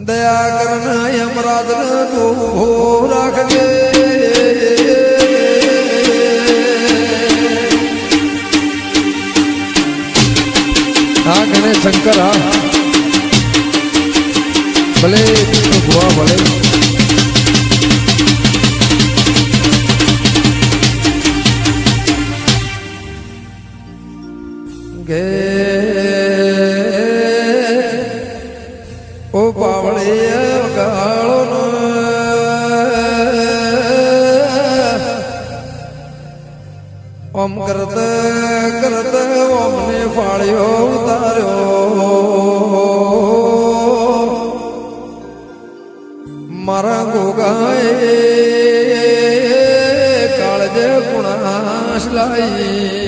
દયા કરના યમરાજ તું ઉભો રાખજે હા ગણેશ શંકર હા ભલે ભુવા ભલે ગે ઓ પાવળે ગાળો ઓમ કરત કરત ઓમને ફાળ્યો ઉતાર્યો મારા ગોગાએ કાળજે પુણાશ લાઈ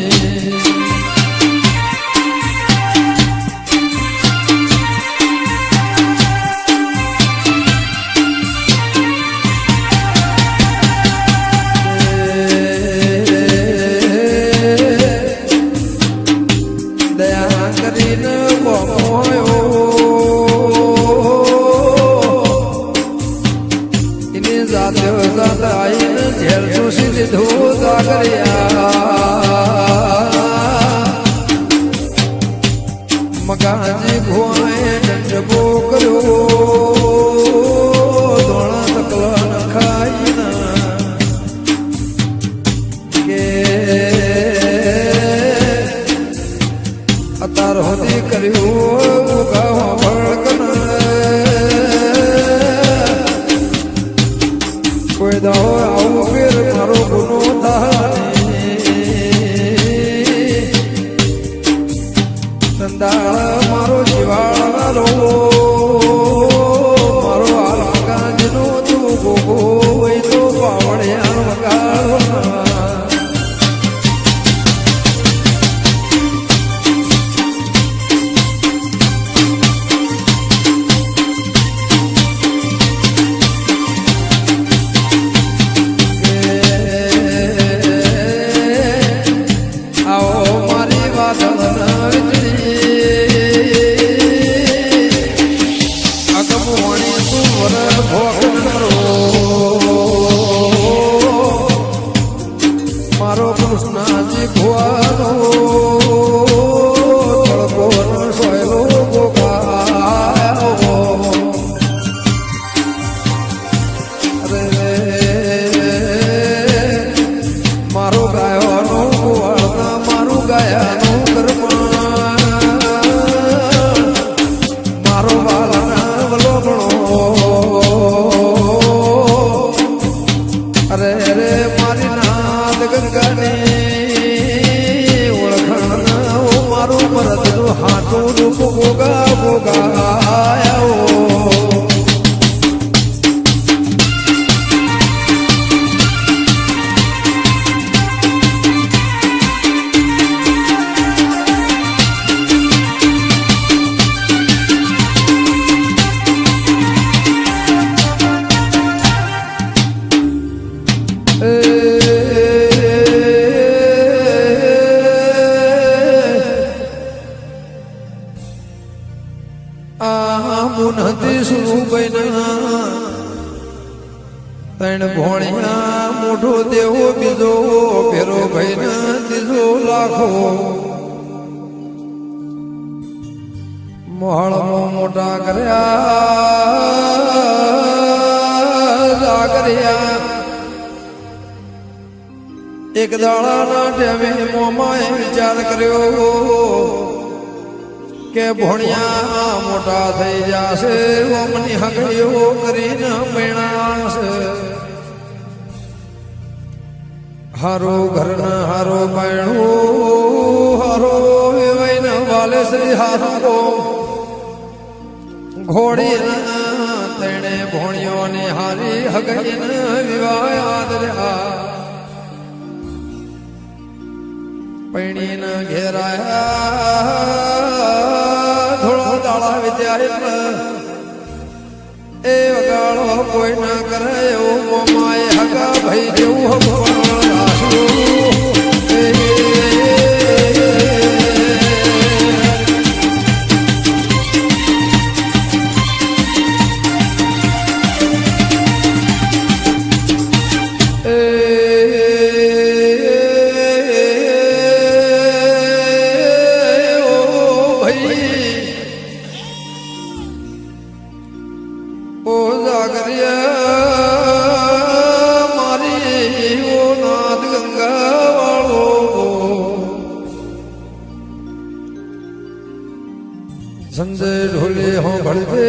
મગાજી ભોય ડંડબો કર્યો ધોળા તકલા ન ખાઈ કે અતાર હોદી કર્યું ઉગાવા ભળકન કોઈ દાવો આવું ફેર મારો ગુનો થાય સંદાળ મારો જીવાળો મારો આલગાજનો તું ગોગો હોય તો પાવળિયા વગાડો મારો કૃષ્ણાજી ભુવાનો તળકો સોયલો ગોગાયો અરે મારો ગાયોનો ગોવાળના મારું ગાયાનું કર્મ મારો બાલના વલોગણો અરે રે મારી નાદ ગંગાની ઓળખાણ મારું મરદનું હાથું રૂપ ગોગા ગોગાયો તણ ભોણિયા મોઢો દેવો બીજો ફેરો ભાઈ ત્રીજો લાખો મોહળમાં મોટા કર્યા એક દાડાના ટેમે મોમાએ વિચાર કર્યો કે ભોણિયા મોટા થઈ જશે ઓમની હકડીઓ કરીને મેણાશે હારો ઘરના હારો બાયણું હારો વેવાઈને વાલે શ્રી હારો ઘોડીના તેણે ભોણિયોને હારી હકડીને વિવાહ યાદ રહ્યા પૈણીને ઘેરાયા થોડો દાડા વિદ્યા એ વગાડો કોઈ ના કરે એવું મોમાએ હગા ભાઈ જેવું ભગવાન ઓ જાગરિયા મારી ઓ નાથ ગંગા વાળો સંજય ઢોલે હો ભળતે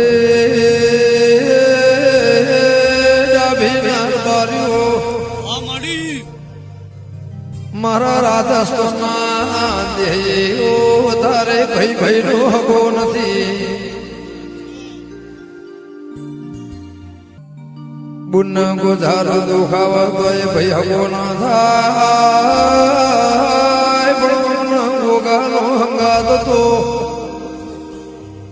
ડાભી બારીઓ મારા રાધા દેહો વધારે ભાઈ ભાઈ નો હગો નથી બુન ગોધારો દુખાવા તોય ભાઈ હગો ના થાય પણ ગોગાનો હંગાત તો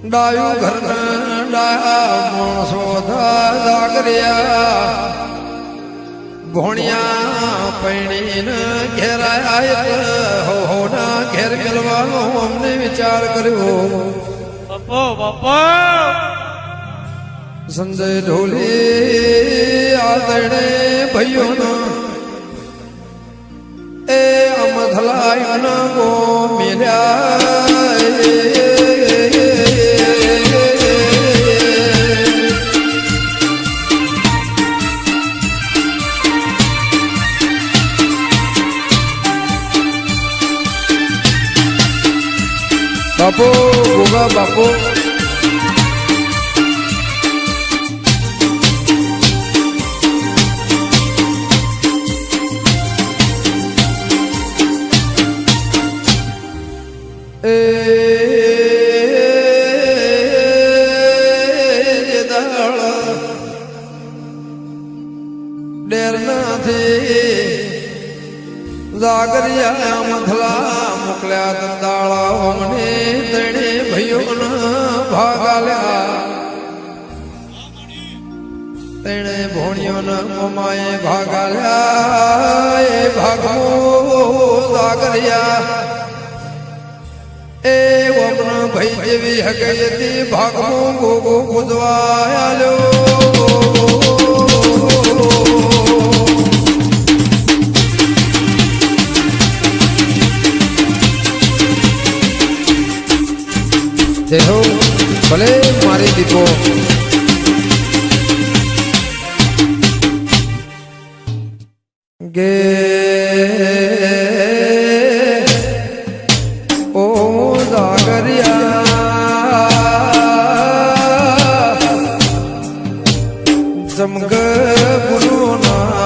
ડાયું ઘરના ડાયા માણસો જાગરિયા ભોણિયા પૈણીને ઘેરાયા હો ના ઘેર ગલવાનો અમને વિચાર કર્યો સંજય ઢોલી આદરણે ભાઈઓનો એ અમથલાય ગો મેલ્યા બાપો ગોગા બાપો એ દાળ ડેર નથી જાગરિયા મથલા મોકલ્યા દંદાળા અમને તણે ભાઈઓના ભાગાલ્યા તણે ભોણિયોના મોમાએ ભાગાલ્યા એ ભાગો જાગરિયા એ વમન ભાઈ જેવી હકીતી ભાગો ગોગો ગુજવાયાલો દેહો ભલે મારી દીપો ગે ઓ જાગરિયા જમગ ગુરુના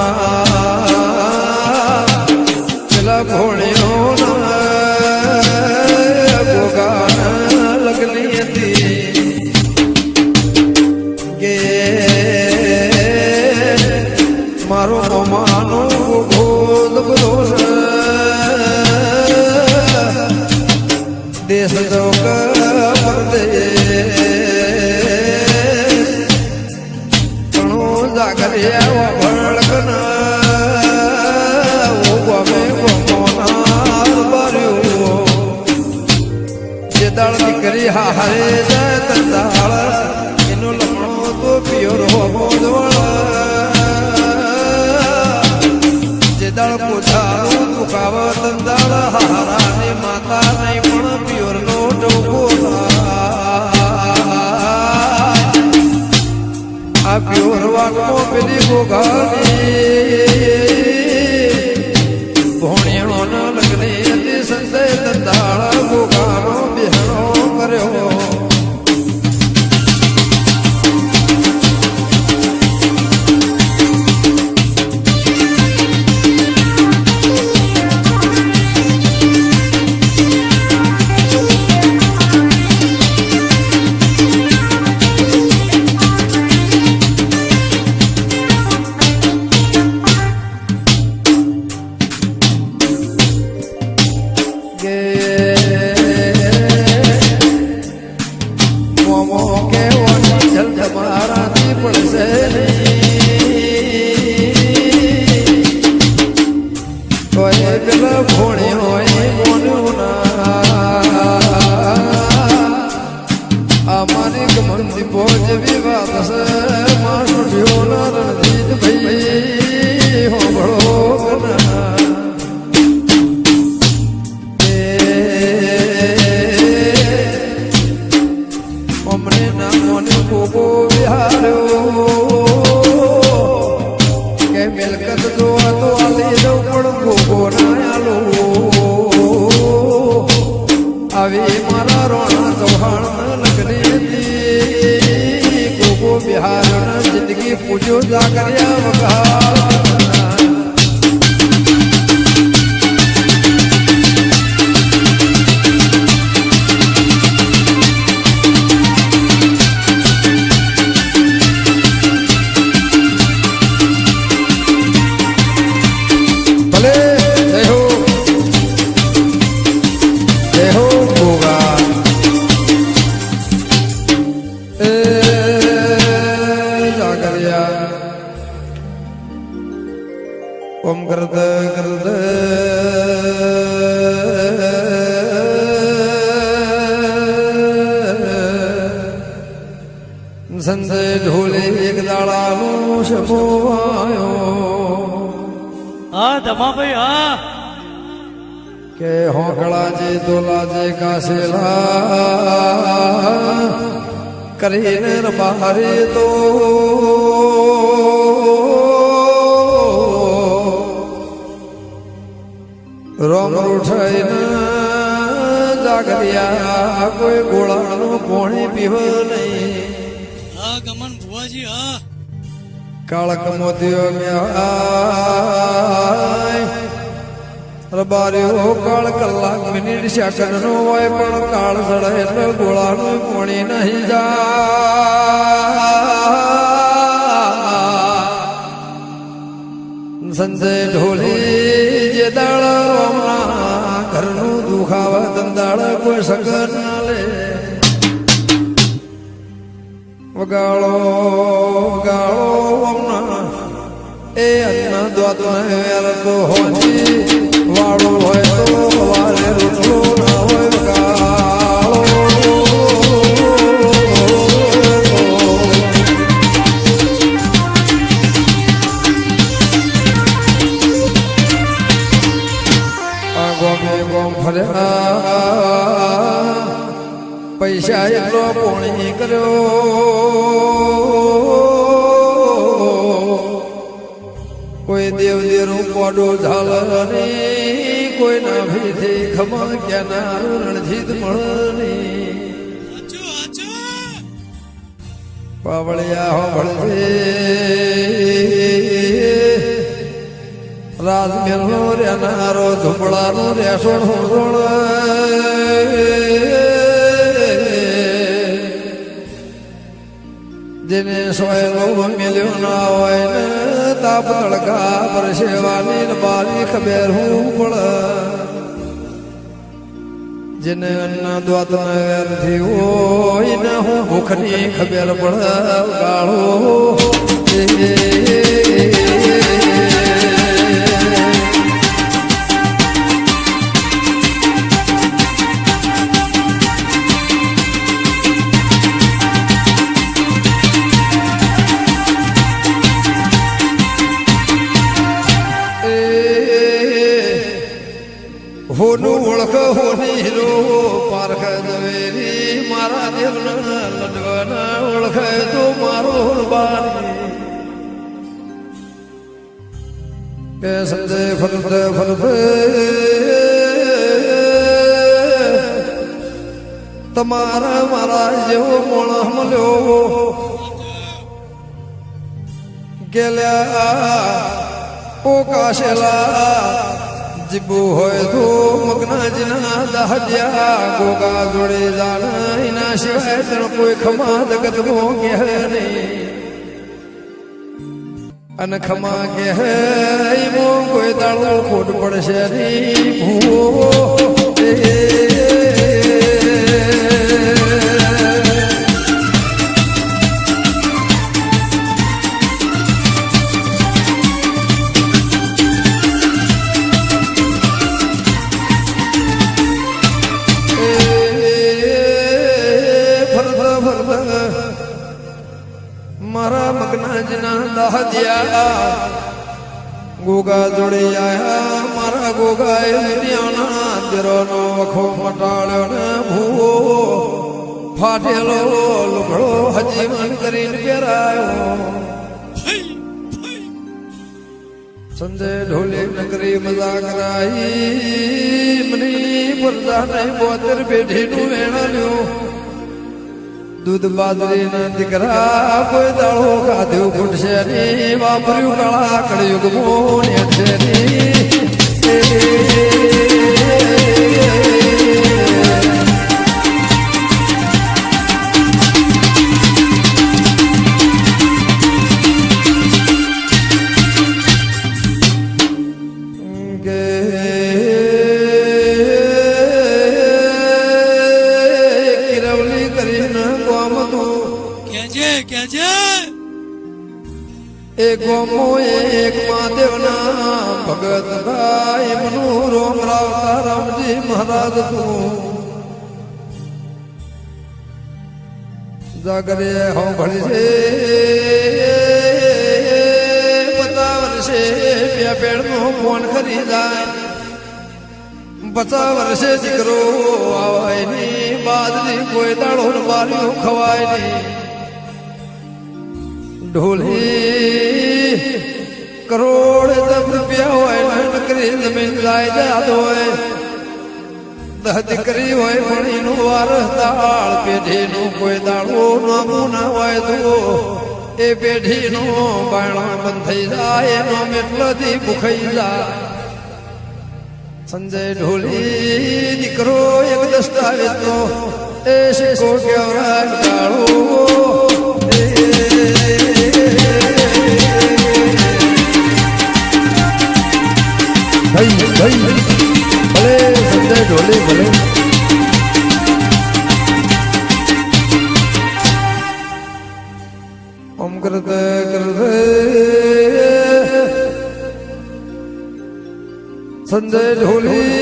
પેલા ભોણિયોના ગોગાના લગની હતી કે મારો મોમાનો ગોદ બધો દેશ જોગ ઘણો જાગરિયા ભળકના ગમે ગમોના બાર્યો જે દાળ દીકરી હારે જાય તંદાળ એનો લમણો તો પિયોર હોવો જે દાળ પોતાનું દુખાવ તંદાળ હારાની માતા નહીં પણ પિયોર નો ડોકો આ પિયોર વાગમાં પેલી ગોગાની ભોણિયાનો લગ્ન હતી સંજય તંદાળ ગોગાનો બિહણો કર્યો અમને ના મોને ગોગો બિહાર્યો કે મિલકત જોવા તો આલી દઉં પણ ગોગો ના આલો આવી મારા રોણા ચૌહાણ લગ્ને ગોગો બિહાર જિંદગી પૂજો જાગર્યા વગર ઓમ કરદ કરદ સંજય ઢોલે એક દાડાનો શબો આવ્યો હા ધમાભાઈ હા કે હોકળા જે દોલા જે કાશેલા કરીને રબારે તો રોમ ઉઠાઈને જાગરિયા કોઈ ગોળાનું પોણી પીવ નહીં હા ગમન ભુવાજી હા કાળક મોતિયો રબાર્યો કાળ કલાક મિનિટ સેકન્ડ નો હોય પણ કાળ સડે એટલે ગોળાનું પોણી નહીં જા સંજય ઢોલી જે દાળ ઘરનું દુખાવા ધંધાળ કોઈ સગન ના લે વગાડો વગાડો હમણાં એ અન્ન દ્વાદ તો હોજી વાળો હોય તો વારે રોટલો ના હોય વગાડો પૈસા એટલો પોણી કર્યો કોઈ દેવ દેરું કોડો ઝાલ નહીં કોઈ ના ભીથી ખમા ક્યાંના રણજીત મળની પાવળિયા હોભળે રાજમહેલ નો રેનારો ઝુંપડાનો રેસોડ હોસોડ જેને સોયલો મેલ્યો ના હોય ને તાપ તડકા પરસેવાની બારી ખબર હું પડે જેને અન્ન દ્વાત નથી હોય ને હું ભૂખની ખબર પડે ગાળો હોનું ઓળખ હોની હીરો પારખ દવેરી મારા દેવના લડવાના ઓળખ તો મારો બારી કે સંજય ફરત ફરત તમારા મારા જેવો મોણા મળ્યો ગેલ્યા ઓ કાશેલા જીબુ હોય તો મગનાજના દહજ્યા ગોગા જોડે જાણા એના સિવાય તણ કોઈ ખમા જગત મો કે નહીં અને ખમા કે મો કોઈ દાડો ખોટ પડશે નહીં ભૂવો મારા મગનાજના દહજ્યા ગોગા જોડી આયા મારા ગોગાએ દુનિયાના દેરોનો વખો મટાડ્યો ને ભૂવો ફાટેલો લુગડો હજીવન કરીને પહેરાયો સંજય ઢોલે નગરી મજા કરાઈ મની પરદા નહીં બોતર પેઢીનું વેણાલ્યું દૂધ બાજરીના દીકરા કોઈ દાળો ખાધ્યું ખૂટશે ની વાપર્યું કાળા કળયુગ મોન છે ની એક ગોમો એક મહાદેવના ભગત ભાઈ મનુ રોમ રાવતા રામજી મહારાજ તું જાગરે હો ભળી છે 50 વર્ષે બે પેડનો ફોન કરી જાય 50 વર્ષે દીકરો આવાય ની બાદરી કોઈ દાડો બારીઓ ખવાય નહીં ઢોલી કરોડ રૂપિયા હોય નકરી જમીન જાયદાદ હોય 10 દીકરી હોય ભણીનું વારસદાર પેઢીનું કોઈ દાડો નામું ના હોય તો એ પેઢીનો બાયણો બંધ થઈ જાય એનો મેટલાથી ભૂખાઈ જાય સંજય ઢોલી દીકરો એક દસ્તાવેજનો એ શેષો કેવરાય કાળો ભલે સંજય ઢોલી ભલે ઓમ કરતે કરતે સંજય ઢોલી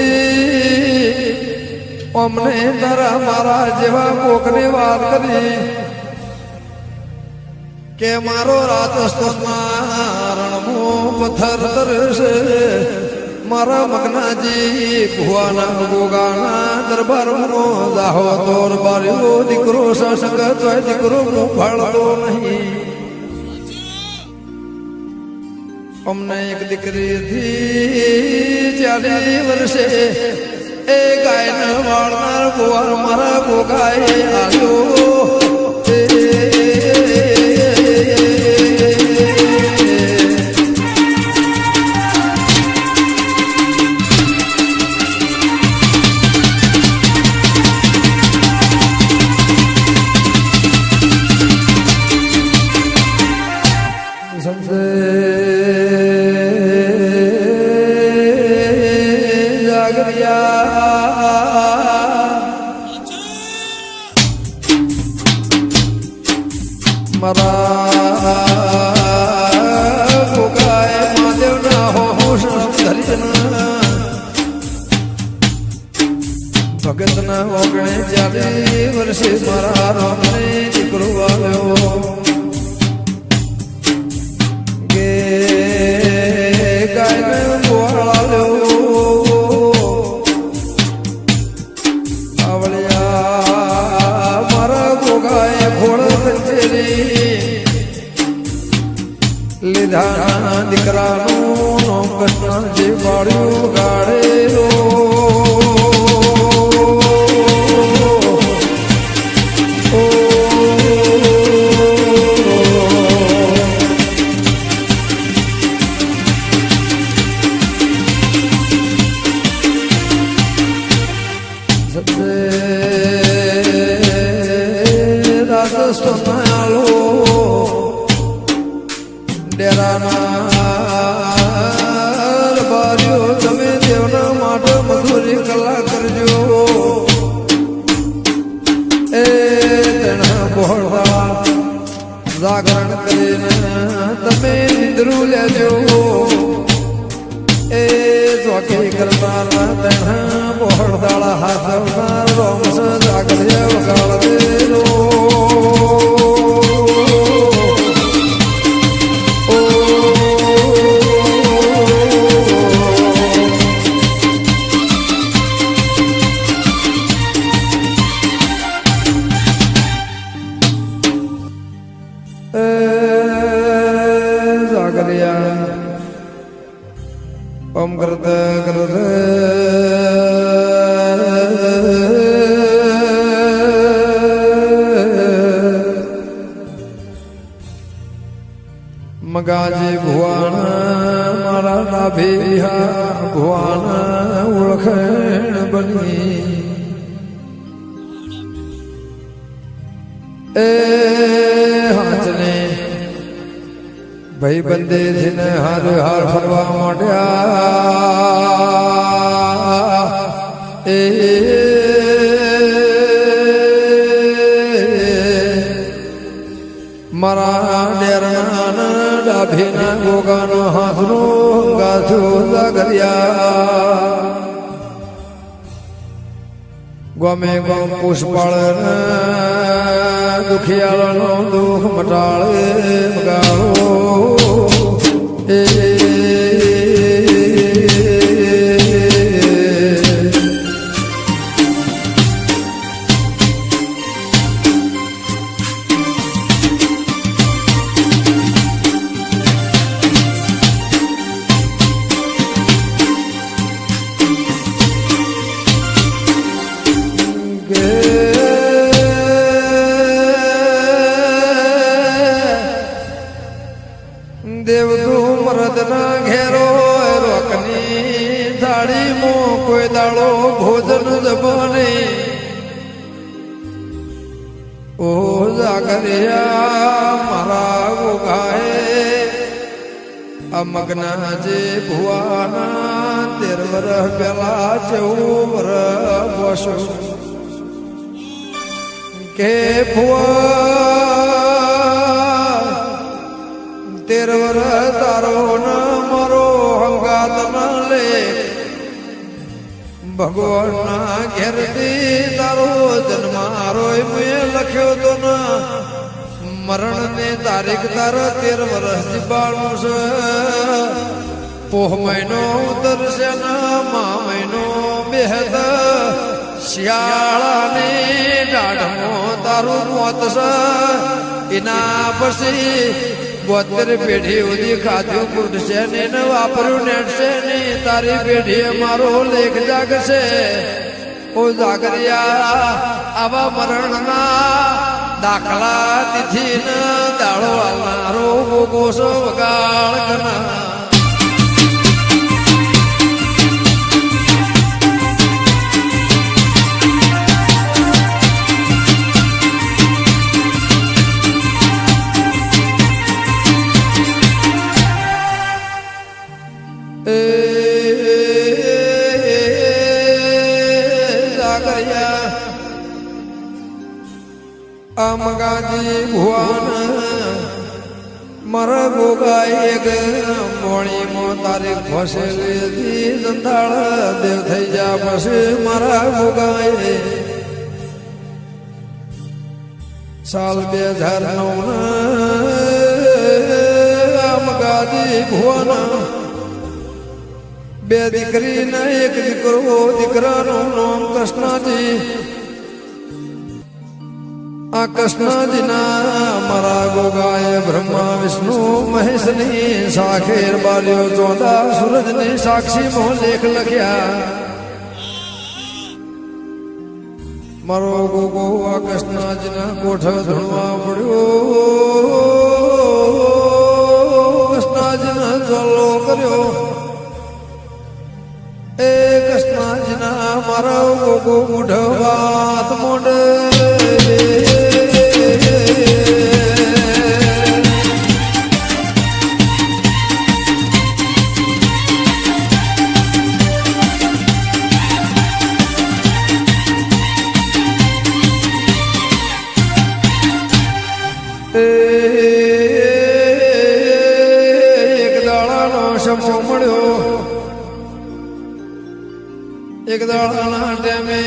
અમને તારા મારા જેવા કોકને વાત કરી કે મારો રાજસ્થાનમાં રણમો પથ્થર તરશે મારા મગનાજી ભુવાના ગોગાના દરબારમાં જાહો તોર બાર્યો દીકરો સસંગ તોય દીકરો ફાળતો નહીં અમને એક દીકરી થી 40 વર્ષે એ ગાયને વાળનાર ગોવાર મારા ગોગાએ આવ્યો ભગતના ઓગણે 40 વર્ષે મારા રામને દીકરો આવ્યો કે ગાયને બોલાવ્યો આવળિયા મારા ગોગાએ ઘોડ કંચેરી લીધા દીકરાનું નામ કૃષ્ણ જે પાડ્યું ગાડેલો જાગરણ કરીને તમે નિંદ્રું લેજો એ ચોકી કરનાર તેના બોહળદાળા હાથવનાર રોમસ જાગરે વગાડ દેલો એ જાગરિયા ઓમ કરત કરત મગાજી ભુવાન મારા નાભિયા ભુવાન ઓળખણ બની એ હાચને ભાઈ બંદે થઈને હાર હાર ફરવા માંડ્યા એ મારા ડેરના ડાભીના ગોગાનો હાથનો ગાથો જાગરિયા ગમે ગમ પુષ્પાળ દુખિયાળનો દુઃખ મટાળે ગાળો એ દેવતું મરદના ઘેરો રોકની થાળી મો કોઈ દાળો ભોજન જબને ઓ જાગરિયા મારા ગોગાએ અમગના જે ભુવાના 13 વર્ષ પેલા 14 વર્ષ બસો કે ભુવા 13 વર્ષ તારો ન મારો હંગાત ન લે ભગવાનના ઘેરથી તારો જન્મારો મેં લખ્યો તો ન મરણની તારીખ તારા 13 વર્ષ જીવાણું છે પોહ મહિનો ઉતરશે ન મા મહિનો બેહદ શિયાળાની દાઢમાં તારું મોત છે એના પછી 72 પેઢી સુધી ખાધ્યું ફૂટશે ને વાપર્યું નેટશે ને તારી પેઢીએ મારો લેખ જાગશે ઓ જાગરિયા આવા મરણના દાખલા તિથિ ન દાડો આવનારો ગોગોસો વગાડ કરના મગાજી ભુવાન મારા ગોગાએ એક મોણીમાં તારીખ ફસેલી દંતાળ દેવ થઈ જા પછી મારા ગોગાએ સાલ 2009 મગાજી ભુવાન 2 દીકરી ને 1 દીકરો દીકરાનું નામ કૃષ્ણજી આ કૃષ્ણજીના મારા ગોગાએ બ્રહ્મા વિષ્ણુ મહેશની સાખેર બાલ્યો 14 સૂરજની સાક્ષી મોહ લેખ લખ્યા મારો ગોગો આ કૃષ્ણજીના કોઠ ધણવા પડ્યો કૃષ્ણજીના ચોલ્લો કર્યો એ કૃષ્ણજીના મારા ગોગો મૂઢ વાત મોઢ એક દાડાના ટેમે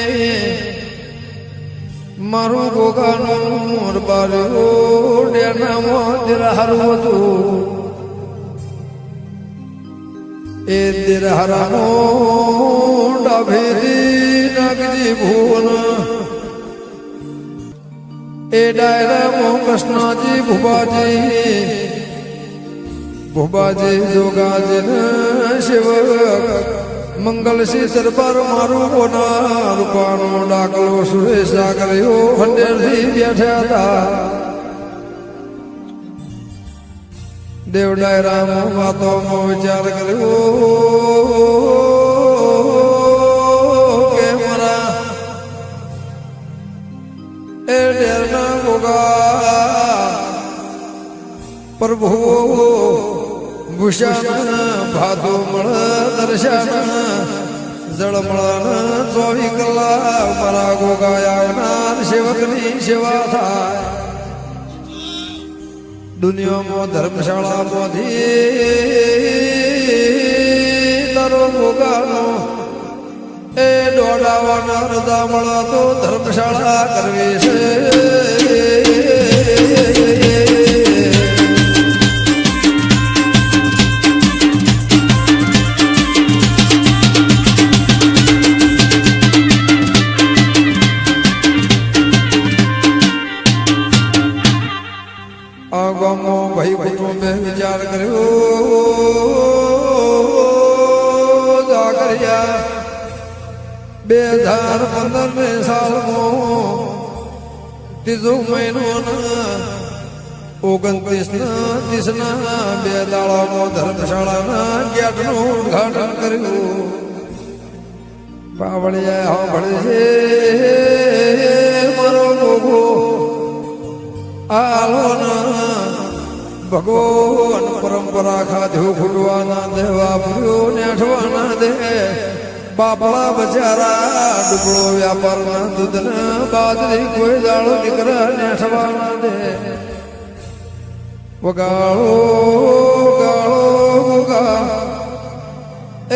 મારું ગોગાનું મોર બાર્યો ડેનામાં દિરહારું હતું એ દિરહારાનો ડાભેરી નાગજી ભુવન એ ડાયરા કૃષ્ણજી ભુબાજી જોગાજી શિવક મંગલસિંહ દરબાર મારું કોના રૂપાનો ડાકલો સુરેશ કર્યો હંડેરથી બેઠા હતા દેવ ડાયરામાં વાતોમાં વિચાર કર્યો કે મારા એ ડેરના ગોગા પ્રભુ ભૂષણ ભાદો મળ દર્શન જળ મળન 24 કલાક મારા ગોગા આવનાર સેવકની સેવા થાય દુનિયામાં ધર્મશાળામાંથી તારો ગોગાનો એ દોડાવાના રજા મળે તો ધર્મશાળા કરવી છે આ ગામમાં ભાઈ કુટુંબે વિચાર કર્યો જાગરિયા 2015 સાલમાં ત્રીજો મહિનો 29 ના 2 દાડામાં ધર્મશાળાના ગેટનું ઉદ્ઘાટન કર્યું પાવળિયા સાંભળે છે મારો ગોગો આલોના ભગવાન પરંપરા ખાધ્યું ફૂટવાના દે વાપર્યો ને અઠવાના દે બાપડા બચારા ડુબળો વ્યાપારના દૂધના બાજરી કોઈ દાળો દીકરા ને અઠવાના દે વગાળો ગાળો ગોગા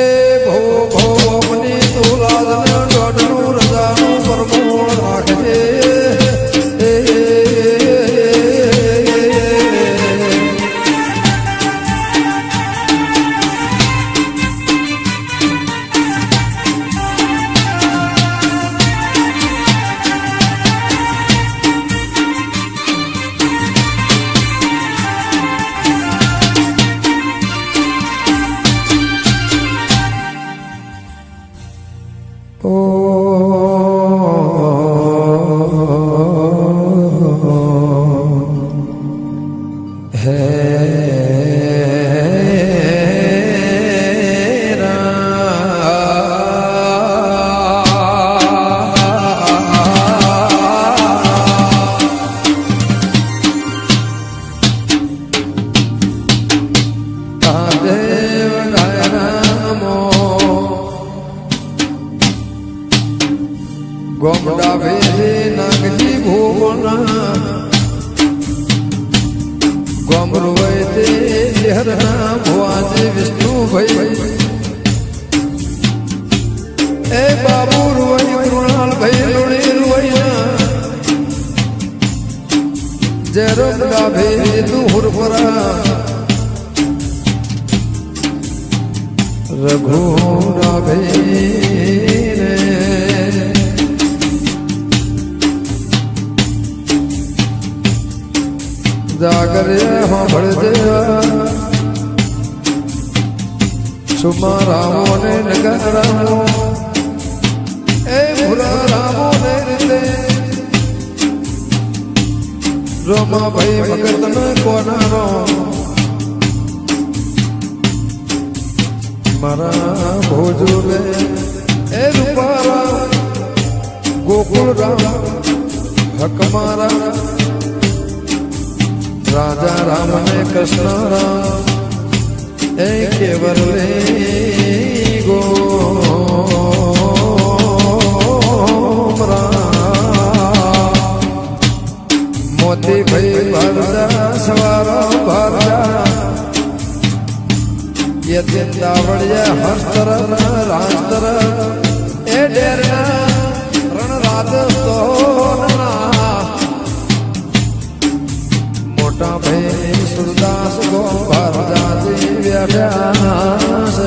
એ ભો ભોની તુલાદના દોઢનું રજાનું પરમોણ રાખજે ગોમડા ભેરે નાગજી ભુવના ગોમરુવય તે લહેરના ભુવાજી વિષ્ણુભાઈ એ બાબુ રૂવઈ કૃણાલ ભાઈ લુણી રૂવઈના જરમડા ભેરે તું હુરપરા રઘુડા ભેરે જાગરે સાંભળજે સુમા રામો ને નગરામો એ ભૂરા રામો ને રીતે રોમા ભાઈ ભગત ને કોનારો મારા ભોજુલે એ રૂપારા ગોકુળ રામ હક મારા રાજા રામ ને કૃષ્ણ રામ એ કેવલે ગો મોતી ભાઈ ભરજા સવારો ભરજા ये चिंतावड़िया हस्तर रास्तर ए डेरना रण रात सोना मोटा भाई सुरदास गो भर जाती व्यास